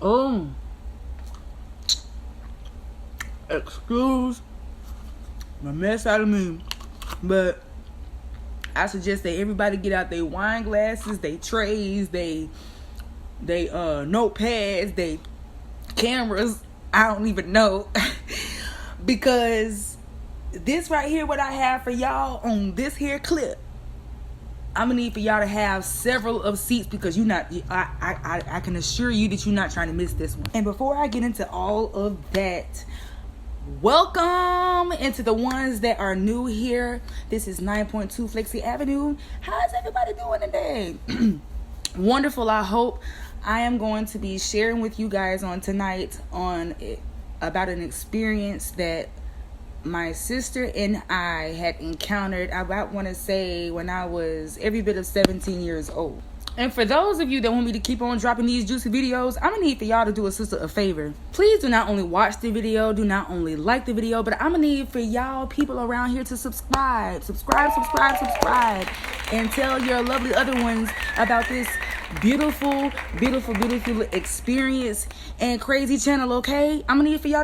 Oh, excuse my mess out of me, but I suggest that everybody get out their wine glasses, they trays, they notepads, they cameras. I don't even know. Because this right here, what I have for y'all on this here clip, I'm gonna need for y'all to have several of seats, because I can assure you that you're not trying to miss this one. And before I get into all of that, welcome into the ones that are new here. This is 9.2 Phlexxi.Avenue. How's everybody doing today? Wonderful, I hope. I am going to be sharing with you guys on tonight about an experience that my sister and I had encountered, I want to say, when I was every bit of 17 years old. And for those of you that want me to keep on dropping these juicy videos, I'm going to need for y'all to do a sister a favor. Please do not only watch the video, do not only like the video, but I'm going to need for y'all people around here to subscribe. Subscribe. And tell your lovely other ones about this beautiful experience and crazy channel, okay? I'm gonna need for y'all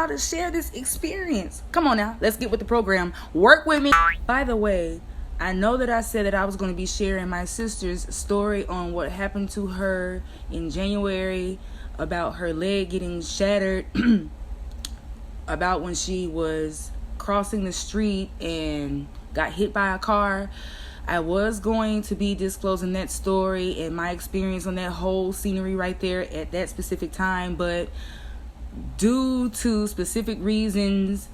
to share this experience. Come on now, let's get with the program. Work with me. By the way, I know that I said that I was going to be sharing my sister's story on what happened to her in January, about her leg getting shattered, about when she was crossing the street and got hit by a car. I was going to be disclosing that story and my experience on that whole scenery right there at that specific time, but due to specific reasons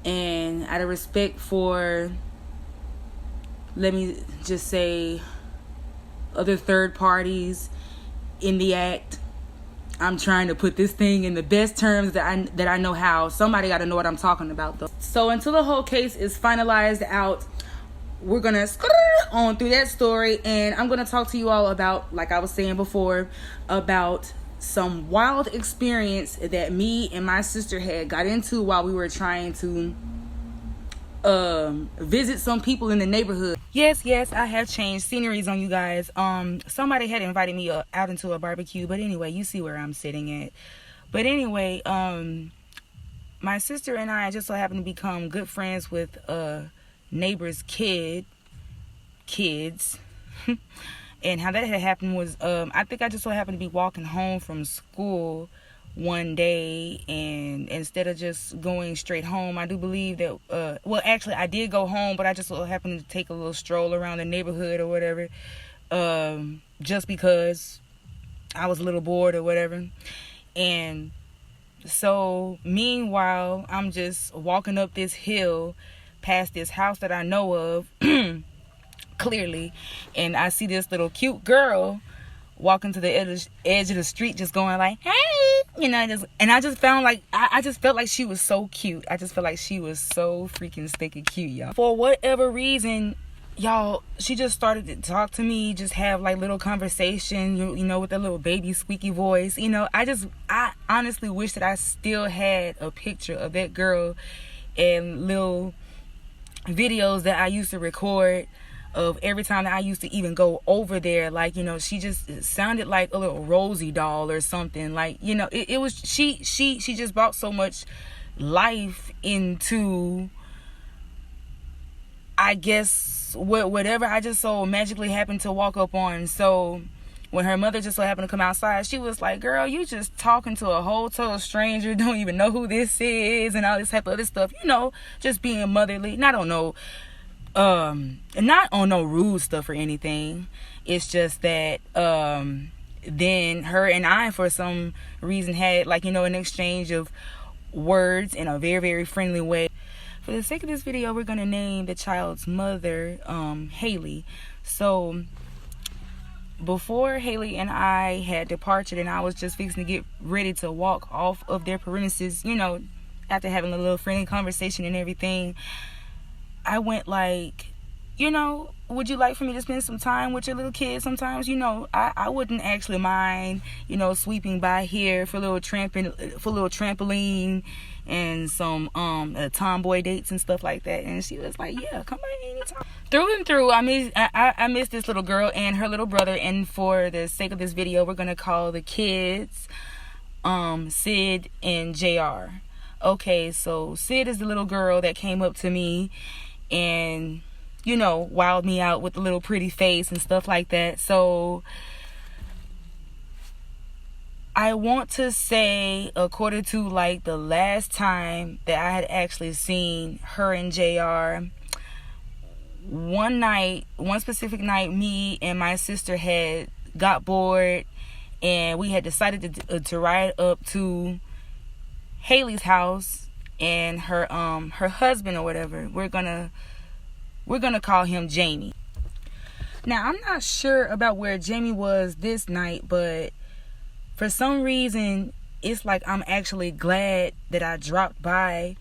and out of respect for, let me just say, other third parties in the act, I'm trying to put this thing in the best terms that I know how. Somebody got to know what I'm talking about, though. So until the whole case is finalized out, we're gonna on through that story, and I'm gonna talk to you all about, like I was saying before, about some wild experience that me and my sister had got into while we were trying to visit some people in the neighborhood. Yes, I have changed sceneries on you guys. Somebody had invited me out into a barbecue, but anyway, you see where I'm sitting at. But anyway, my sister and I just so happened to become good friends with neighbor's kids. And how that had happened was, I think I just so happened to be walking home from school one day, and instead of just going straight home, I do believe that well, actually I did go home, but I just so happened to take a little stroll around the neighborhood or whatever, just because I was a little bored or whatever. And so meanwhile, I'm just walking up this hill past this house that I know of clearly, and I see this little cute girl walking to the edge of the street, just going like, hey, you know, I just felt like she was so cute. I just felt like she was so freaking stinking cute, y'all. For whatever reason, y'all, she just started to talk to me, just have like little conversation, you know, with that little baby squeaky voice. You know, I honestly wish that I still had a picture of that girl and little videos that I used to record of every time that I used to even go over there. Like, you know, she just sounded like a little Rosie doll or something. Like, you know, it was, she just brought so much life into, I guess, whatever I just so magically happened to walk up on. So when her mother just so happened to come outside, she was like, girl, you just talking to a whole total stranger, don't even know who this is, and all this type of other stuff, you know, just being motherly. Not on no rude stuff or anything. It's just that then her and I, for some reason, had, like, you know, an exchange of words in a very, very friendly way. For the sake of this video, we're going to name the child's mother Haley. So before Haley and I had departed, and I was just fixing to get ready to walk off of their premises, you know, after having a little friendly conversation and everything, I went like, you know, would you like for me to spend some time with your little kids sometimes? You know, I wouldn't actually mind, you know, sweeping by here for a little trampoline and some tomboy dates and stuff like that. And she was like, yeah, come by anytime. through and through, I miss this little girl and her little brother. And for the sake of this video, we're gonna call the kids Sid and JR. Okay, so Sid is the little girl that came up to me and, you know, wowed me out with the little pretty face and stuff like that. So I want to say, according to like the last time that I had actually seen her and JR, one specific night, me and my sister had got bored and we had decided to ride up to Haley's house and her husband or whatever. We're gonna call him Jamie. Now, I'm not sure about where Jamie was this night, but for some reason it's like I'm actually glad that I dropped by,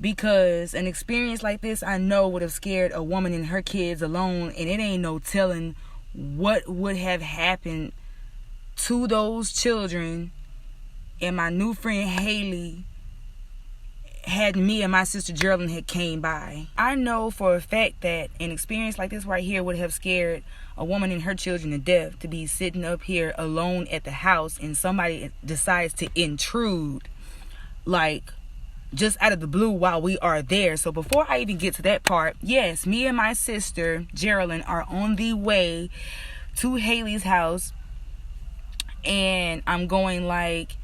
because an experience like this I know would have scared a woman and her kids alone, and it ain't no telling what would have happened to those children and my new friend Haley had me and my sister Geraldine had came by. I know for a fact that an experience like this right here would have scared a woman and her children to death, to be sitting up here alone at the house and somebody decides to intrude like just out of the blue while we are there. So before I even get to that part, yes, me and my sister Geraldine are on the way to Haley's house, and I'm going like,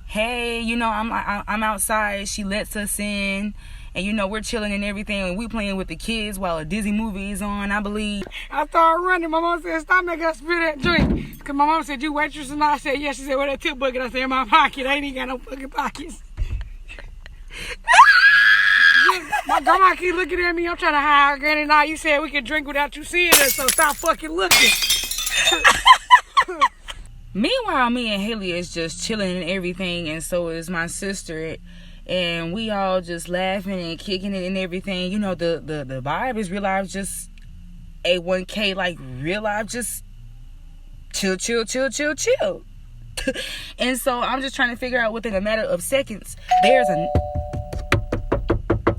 hey, you know, I'm outside. She lets us in, and you know, we're chilling and everything, and we playing with the kids while a Disney movie is on, I believe. I started running. My mom said, stop making us spill that drink. Because my mom said, you waitress? And I said, yeah. She said, well, that tip bucket. I said, in my pocket. I ain't even got no fucking pockets. My grandma keep looking at me. I'm trying to hide her, Granny. Now you said we could drink without you seeing us, so stop fucking looking. Meanwhile, me and Haley is just chilling and everything, and so is my sister, and we all just laughing and kicking it and everything. You know, the vibe is real life, just A1K, like real life, just chill. And so I'm just trying to figure out, within a matter of seconds, there's a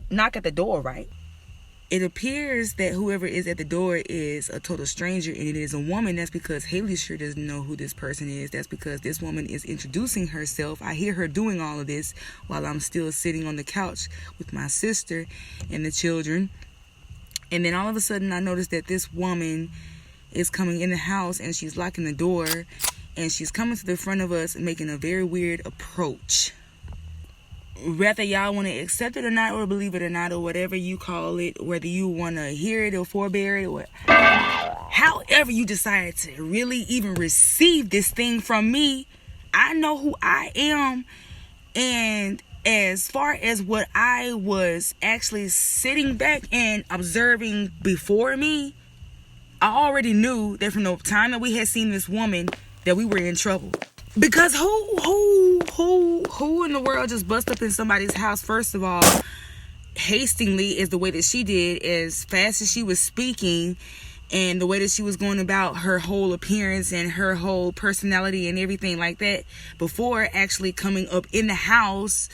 knock at the door, right? It appears that whoever is at the door is a total stranger, and it is a woman. That's because Haley sure doesn't know who this person is. That's because this woman is introducing herself. I hear her doing all of this while I'm still sitting on the couch with my sister and the children. And then all of a sudden I notice that this woman is coming in the house, and she's locking the door, and she's coming to the front of us and making a very weird approach. Whether y'all want to accept it or not, or believe it or not, or whatever you call it, whether you want to hear it or forbear it, or however you decide to really even receive this thing from me, I know who I am. And as far as what I was actually sitting back and observing before me, I already knew that from the time that we had seen this woman that we were in trouble. Because who in the world just bust up in somebody's house, first of all, hastily, is the way that she did, as fast as she was speaking, and the way that she was going about her whole appearance and her whole personality and everything like that, before actually coming up in the house,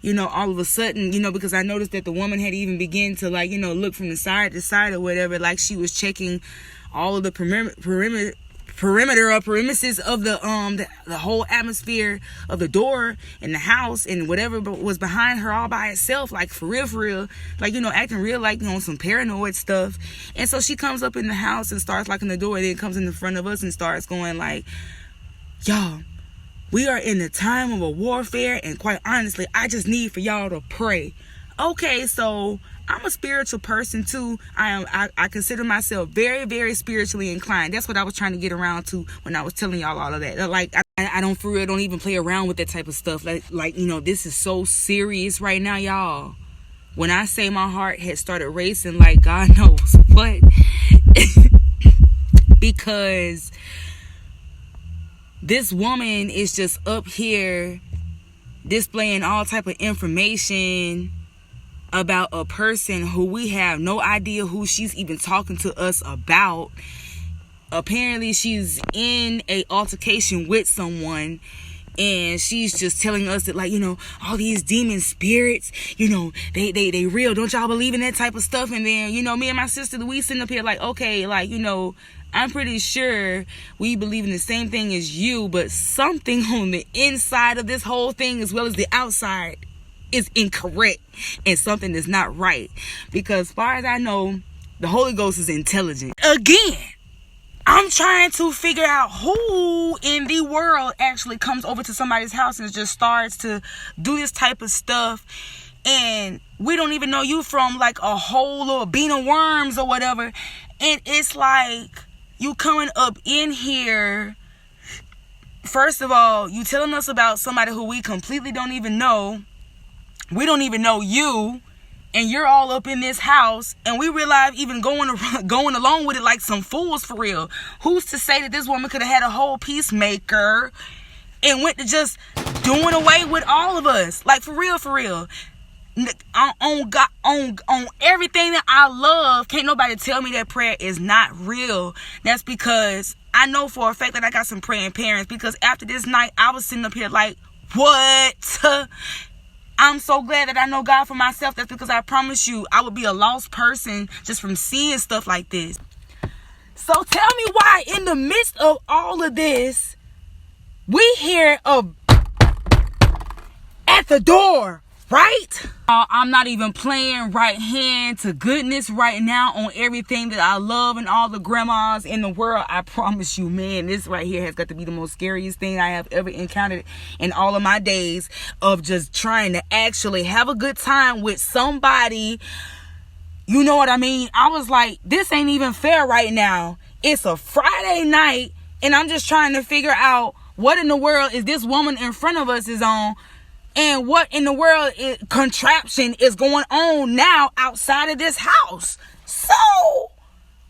you know, all of a sudden, you know, because I noticed that the woman had even begun to, like, you know, look from the side to side or whatever, like she was checking all of the perimeter or premises of the whole atmosphere of the door in the house and whatever was behind her all by itself, like for real, like, you know, acting real like, you know, some paranoid stuff. And so she comes up in the house and starts locking the door, and then comes in the front of us and starts going like, y'all, we are in the time of a warfare, and quite honestly, I just need for y'all to pray. Okay, so I'm a spiritual person too. I consider myself very, very spiritually inclined. That's what I was trying to get around to when I was telling y'all all of that. Like, I don't, for real, don't even play around with that type of stuff. Like, you know, this is so serious right now, y'all. When I say my heart had started racing, like God knows what. Because this woman is just up here displaying all type of information about a person who we have no idea who she's even talking to us about. Apparently she's in a altercation with someone, and she's just telling us that, like, all these demon spirits, they real. Don't y'all believe in that type of stuff? And then, me and my sister, we sitting up here like, okay, like, I'm pretty sure we believe in the same thing as you, but something on the inside of this whole thing, as well as the outside, is incorrect, and something is not right. Because as far as I know, the Holy Ghost is intelligent. Again, I'm trying to figure out who in the world actually comes over to somebody's house and just starts to do this type of stuff, and we don't even know you from like a whole little bean of worms or whatever. And it's like, you coming up in here, first of all, you telling us about somebody who we completely don't even know. We don't even know you, and you're all up in this house, and we realize even going along with it like some fools for real. Who's to say that this woman could have had a whole peacemaker and went to just doing away with all of us? Like, for real. On God, on everything that I love, can't nobody tell me that prayer is not real. That's because I know for a fact that I got some praying parents, because after this night, I was sitting up here like, what? I'm so glad that I know God for myself. That's because I promise you, I would be a lost person just from seeing stuff like this. So tell me why in the midst of all of this, we hear at the door, right? I'm not even playing right hand to goodness right now on everything that I love and all the grandmas in the world. I promise you, man, this right here has got to be the most scariest thing I have ever encountered in all of my days of just trying to actually have a good time with somebody. You know what I mean? I was like, this ain't even fair right now. It's a Friday night, and I'm just trying to figure out what in the world is this woman in front of us is on. And what in the world contraption is going on now outside of this house? So,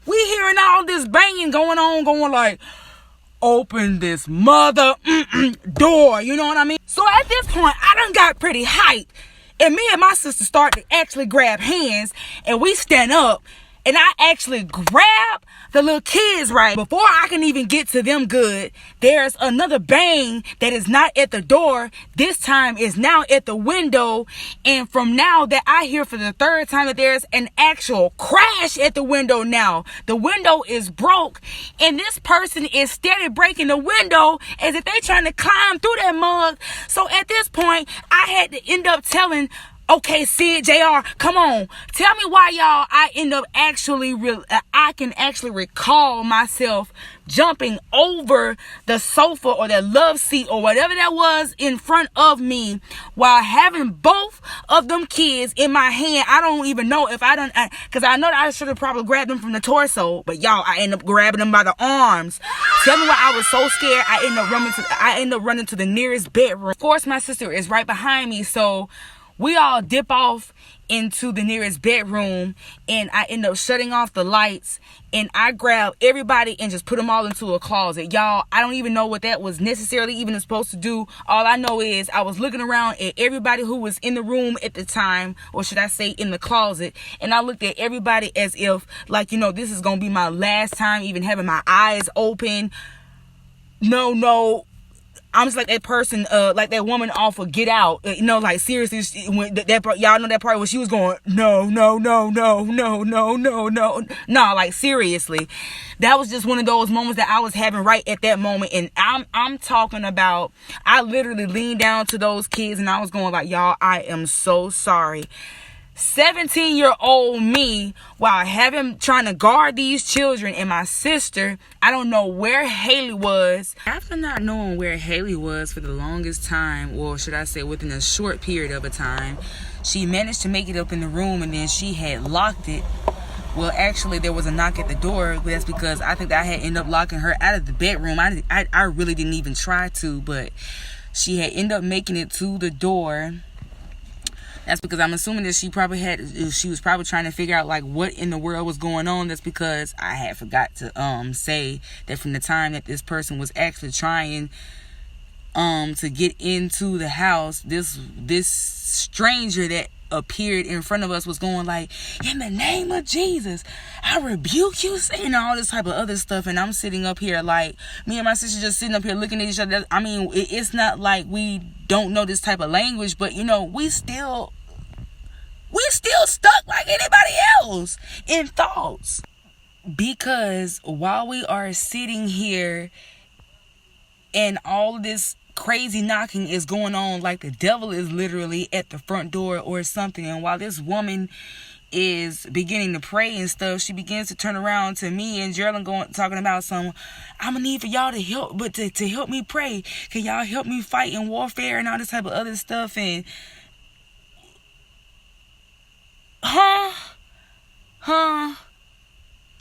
we hearing all this banging going on, going like, open this mother door. You know what I mean? So at this point, I done got pretty hyped. And me and my sister start to actually grab hands. And we stand up. And I actually grab the little kids, right? Before I can even get to them good, there's another bang that is not at the door. This time is now at the window. And from now that I hear for the third time that there's an actual crash at the window now. The window is broke. And this person is steady breaking the window as if they trying to climb through that mug. So at this point, I had to end up telling, okay, Sid, JR, come on. Tell me why, y'all, I end up I can actually recall myself jumping over the sofa or that love seat or whatever that was in front of me while having both of them kids in my hand. I don't even know if I done, because I know that I should have probably grabbed them from the torso, but y'all, I end up grabbing them by the arms. Tell me why I was so scared. I end up running to the nearest bedroom. Of course, my sister is right behind me, so we all dip off into the nearest bedroom, and I end up shutting off the lights, and I grab everybody and just put them all into a closet. Y'all, I don't even know what that was necessarily even supposed to do. All I know is I was looking around at everybody who was in the room at the time, or should I say in the closet, and I looked at everybody as if, like, this is going to be my last time even having my eyes open. No. I'm just like that person, like that woman off of Get Out. Like seriously, when y'all know that part where she was going, no. Like seriously, that was just one of those moments that I was having right at that moment. And I'm talking about, I literally leaned down to those kids and I was going like, y'all, I am so sorry. 17-year-old me, while trying to guard these children, and my sister, I don't know where Haley was. After not knowing where Haley was for the longest time, or should I say within a short period of a time, she managed to make it up in the room, and then she had locked it. Well, actually, there was a knock at the door, but that's because I think that I had ended up locking her out of the bedroom. I really didn't even try to, but she had ended up making it to the door. That's because I'm assuming that she was probably trying to figure out like what in the world was going on. That's because I had forgot to say that from the time that this person was actually trying to get into the house, this stranger that appeared in front of us was going like, in the name of Jesus, I rebuke you, saying all this type of other stuff. And I'm sitting up here like, me and my sister just sitting up here looking at each other. I mean, it's not like we don't know this type of language, but we still stuck like anybody else in thoughts. Because while we are sitting here and all this crazy knocking is going on, like the devil is literally at the front door or something, and while this woman is beginning to pray and stuff, she begins to turn around to me and Geraldine talking about I'm gonna need for y'all to help, but to help me pray. Can y'all help me fight in warfare and all this type of other stuff? And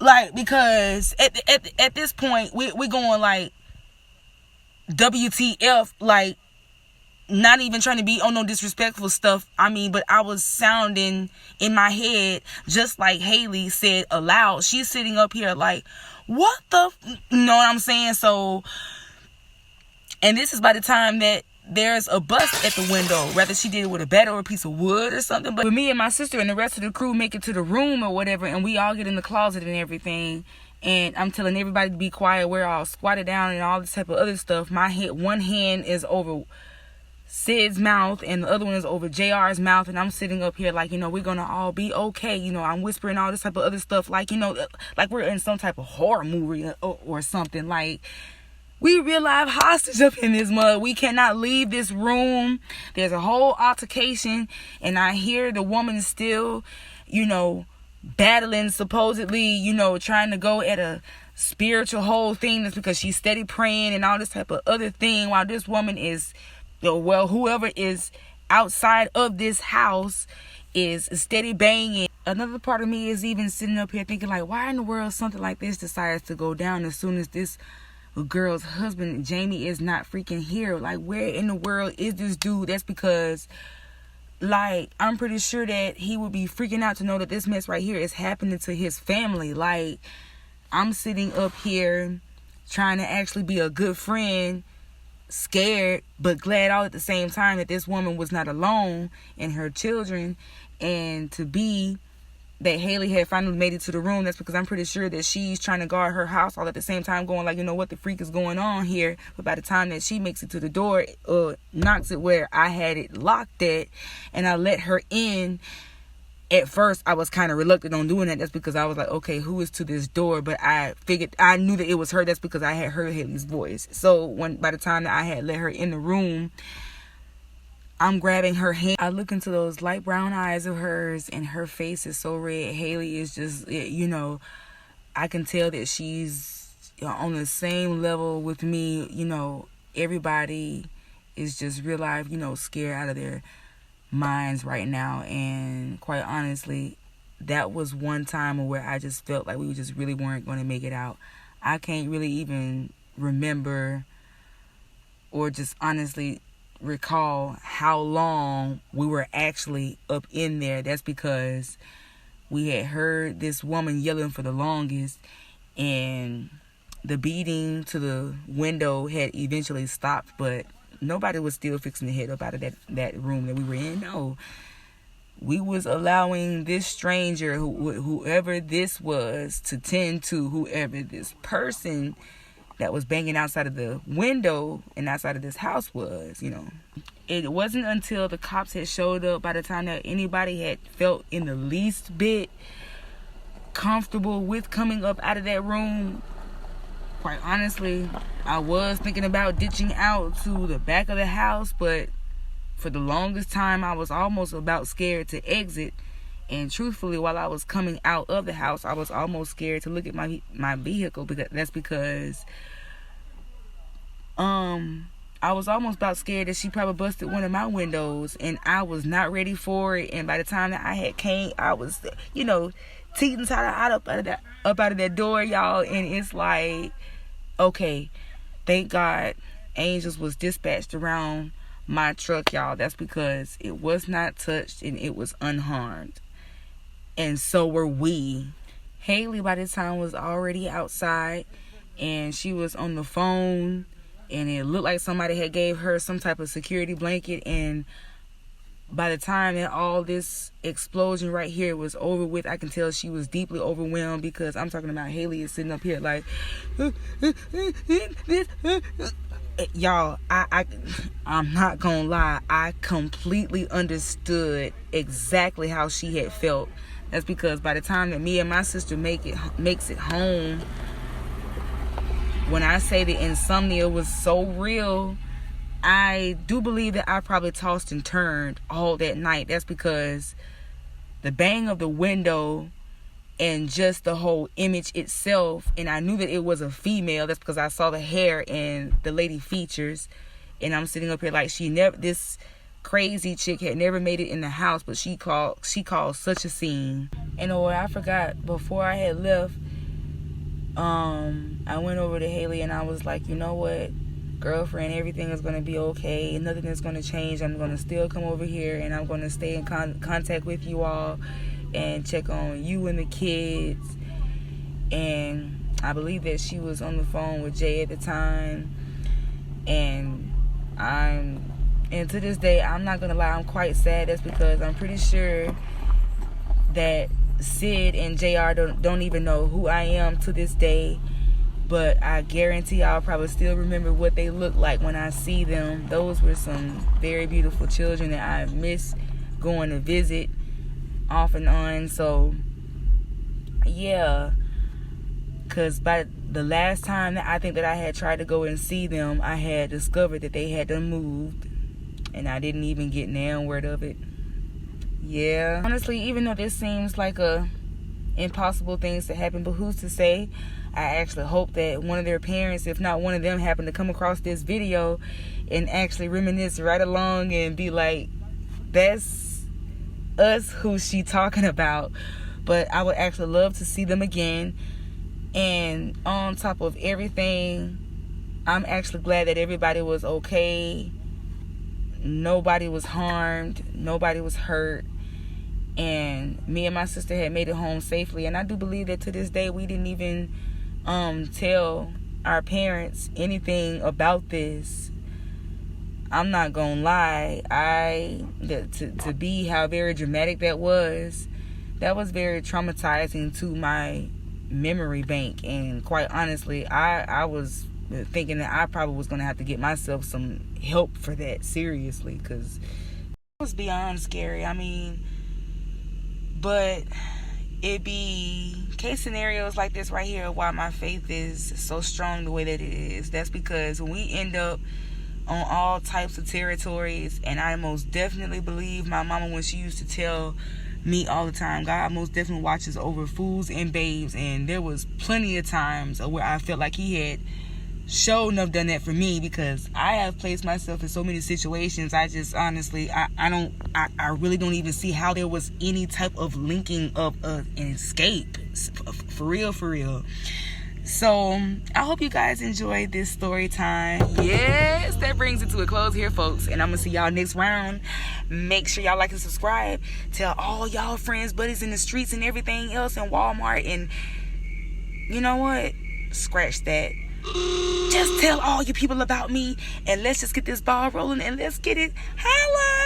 like, because at this point we're going like WTF, like, not even trying to be on no disrespectful stuff. I mean, but I was sounding in my head just like Haley said aloud. She's sitting up here like, what the you know what I'm saying? So, and this is by the time that there's a bus at the window, whether she did it with a bat or a piece of wood or something. But me and my sister and the rest of the crew make it to the room or whatever, and we all get in the closet and everything. And I'm telling everybody to be quiet. We're all squatted down and all this type of other stuff. One hand is over Sid's mouth and the other one is over JR's mouth. And I'm sitting up here like, we're going to all be okay. I'm whispering all this type of other stuff. Like, like we're in some type of horror movie or something. Like, we real life hostage up in this mud. We cannot leave this room. There's a whole altercation. And I hear the woman still, battling supposedly, trying to go at a spiritual whole thing. That's because she's steady praying and all this type of other thing. While this woman is, whoever is outside of this house is steady banging. Another part of me is even sitting up here thinking like, why in the world something like this decides to go down as soon as this girl's husband Jamie is not freaking here? Like, where in the world is this dude? That's because, like, I'm pretty sure that he would be freaking out to know that this mess right here is happening to his family. Like, I'm sitting up here trying to actually be a good friend, scared but glad all at the same time that this woman was not alone and her children, and to be that Haley had finally made it to the room. That's because I'm pretty sure that she's trying to guard her house all at the same time, going like, what the freak is going on here? But by the time that she makes it to the door, knocks it where I had it locked at, and I let her in. At first, I was kind of reluctant on doing that. That's because I was like, okay, who is to this door? But I knew that it was her. That's because I had heard Haley's voice. So by the time that I had let her in the room, I'm grabbing her hand. I look into those light brown eyes of hers, and her face is so red. Haley is just, I can tell that she's on the same level with me. Everybody is just real life, scared out of their minds right now. And quite honestly, that was one time where I just felt like we just really weren't going to make it out. I can't really even remember or just honestly recall how long we were actually up in there. That's because we had heard this woman yelling for the longest, and the beating to the window had eventually stopped, but nobody was still fixing to head up out of that room that we were in. No, we was allowing this stranger, whoever this was, to tend to whoever this person that was banging outside of the window and outside of this house was. It wasn't until the cops had showed up, by the time that anybody had felt in the least bit comfortable with coming up out of that room. Quite honestly, I was thinking about ditching out to the back of the house, but for the longest time I was almost about scared to exit. And truthfully, while I was coming out of the house, I was almost scared to look at my vehicle, because that's because I was almost about scared that she probably busted one of my windows, and I was not ready for it. And by the time that I had came, I was, teeting up out of that door, y'all. And it's like, okay, thank God angels was dispatched around my truck, y'all. That's because it was not touched and it was unharmed. And so were we. Haley by this time was already outside, and she was on the phone, and it looked like somebody had gave her some type of security blanket. And by the time that all this explosion right here was over with, I can tell she was deeply overwhelmed, because I'm talking about Haley is sitting up here like, y'all, I'm not gonna lie, I completely understood exactly how she had felt. That's because by the time that me and my sister makes it home, when I say the insomnia was so real, I do believe that I probably tossed and turned all that night. That's because the bang of the window and just the whole image itself, and I knew that it was a female. That's because I saw the hair and the lady features, and I'm sitting up here like this crazy chick had never made it in the house, but she caused such a scene. And what I forgot before I had left, I went over to Haley and I was like, you know what, girlfriend, everything is going to be okay. Nothing is going to change. I'm going to still come over here and I'm going to stay in contact with you all and check on you and the kids. And I believe that she was on the phone with Jay at the time. And to this day, I'm not going to lie, I'm quite sad. That's because I'm pretty sure that Sid and JR don't even know who I am to this day. But I guarantee I'll probably still remember what they look like when I see them. Those were some very beautiful children that I miss going to visit off and on. So, yeah. Because by the last time that I think that I had tried to go and see them, I had discovered that they had done moved. And I didn't even get nan word of it. Yeah. Honestly, even though this seems like a impossible things to happen, but who's to say? I actually hope that one of their parents, if not one of them, happen to come across this video and actually reminisce right along and be like, that's us who she talking about. But I would actually love to see them again. And on top of everything, I'm actually glad that everybody was okay. Nobody was harmed. Nobody was hurt. And me and my sister had made it home safely. And I do believe that to this day we didn't even tell our parents anything about this. I'm not gonna lie, to be how very dramatic that was very traumatizing to my memory bank. And quite honestly, I was thinking that I probably was gonna have to get myself some help for that, seriously, because it was beyond scary. I mean, but it be case scenarios like this right here why my faith is so strong the way that it is. That's because when we end up on all types of territories, and I most definitely believe my mama when she used to tell me all the time, God most definitely watches over fools and babes. And there was plenty of times where I felt like he had sure enough done that for me, because I have placed myself in so many situations. I just honestly, I really don't even see how there was any type of linking of an escape, for real. So I hope you guys enjoyed this story time. Yes, that brings it to a close here, folks, and I'm gonna see y'all next round. Make sure y'all like and subscribe. Tell all y'all friends, buddies in the streets and everything else in Walmart. And you know what, scratch that, just tell all you people about me, and let's just get this ball rolling and let's get it. Holla!